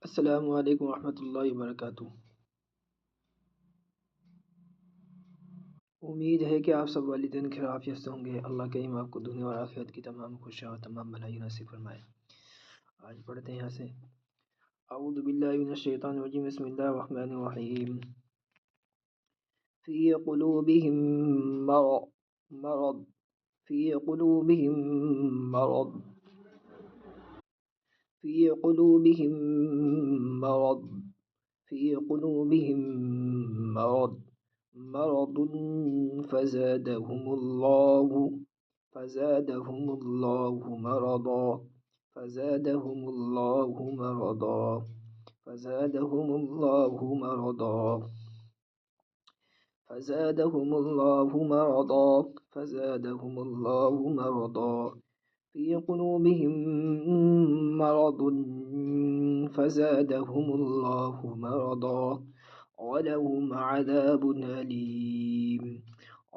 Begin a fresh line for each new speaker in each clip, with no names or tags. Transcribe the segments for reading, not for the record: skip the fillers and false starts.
अस्सलामु अलैकुम रहमतुल्लाहि व बरकातुहू। उम्मीद है कि आप सब वालिदैन खैरियत से होंगे। अल्लाह करीम आपको दुनिया और आखिरत की तमाम खुशियाँ और तमाम भलाई नसीब फरमाए। आज पढ़ते हैं यहाँ से अऊज़ु बिल्लाहि मिनश शैतानिर रजीम बिस्मिल्लाहिर रहमानिर रहीम। फ़ी क़ुलूबिहिम मरद फ़ी क़ुलूबिहिम मरद फ़ी क़ुलूबिहिम मरद फ़ी क़ुलूबिहिम मरद मरदुन फ़ज़ादहुमुल्लाहु मरदा फ़ज़ादहुमुल्लाहु मरदा फ़ज़ादहुमुल्लाहु मरदा फ़ी क़ुलूबिहिम मरदुन फ़ज़ादहुमुल्लाहु मरदा वलहुम अज़ाबुन अलीम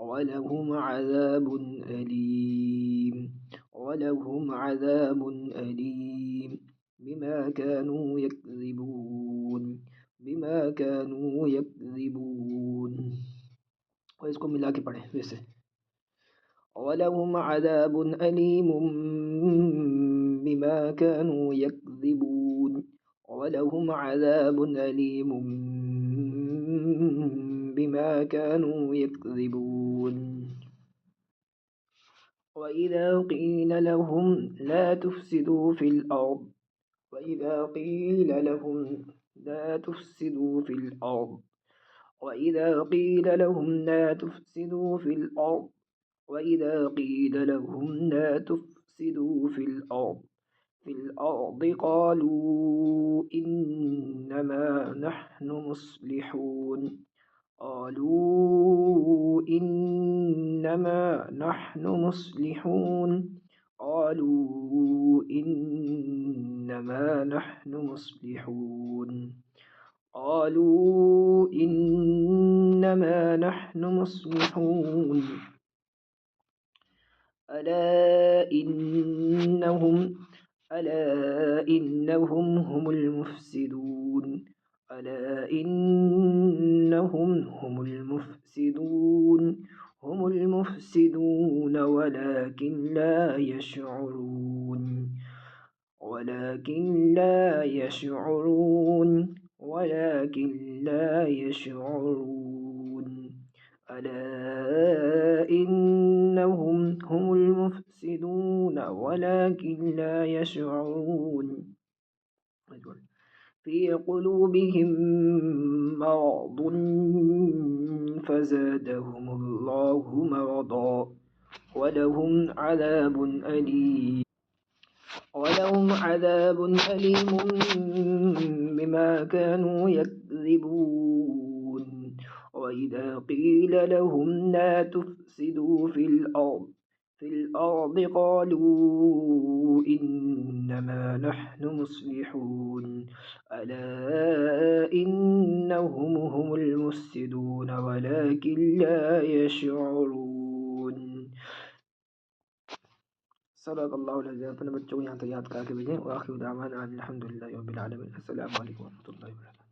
वलहुम अज़ाबुन अलीम वलहुम अज़ाबुन अलीम बिमा कानू यकज़िबून। और इसको मिला के पढ़ें वैसे वलहुम अज़ाबुन अलीम बिमा कानू यकज़िबून वलहुम अज़ाबुन अलीम बिमा कानू यकज़िबून। वइज़ा क़ील लहुम ला तुफ़सिदू फ़िल अर्ज़ वइज़ा क़ील लहुम ला तुफ़सिदू फ़िल अर्ज़ वइज़ा क़ील लहुम ला तुफ़सिदू फ़िल अर्ज़ वइज़ा क़ील लहुम ला तुफ़सिदू फ़िल अर्ज़ क़ालू इन्नमा नहनु मुस्लिहून قالوا إنما نحن مصلحون قالوا إنما نحن مصلحون قالوا إنما نحن مصلحون ألا إنهم هم المفسدون ألا إنهم هم المفسدون ولكن لا يشعرون ألا إنهم هم المفسدون ولكن لا يشعرون في قلوبهم مرض فزادهم الله مرضا ولهم عذاب أليم بما كانوا يكذبون. وإذا قيل لهم لا تفسدوا في الأرض قالوا إنما نحن مصلحون ألا إنهم هم المفسدون ولكن لا يشعرون। सदक़ल्लाहुल अज़ीज़। अपने बच्चों को यहाँ तक याद करके भेजें। व आखिर दावाना अनिल हम्दुलिल्लाहि रब्बिल आलमीन। अस्सलामु अलैकुम व रहमतुल्लाहि व बरकातुहू।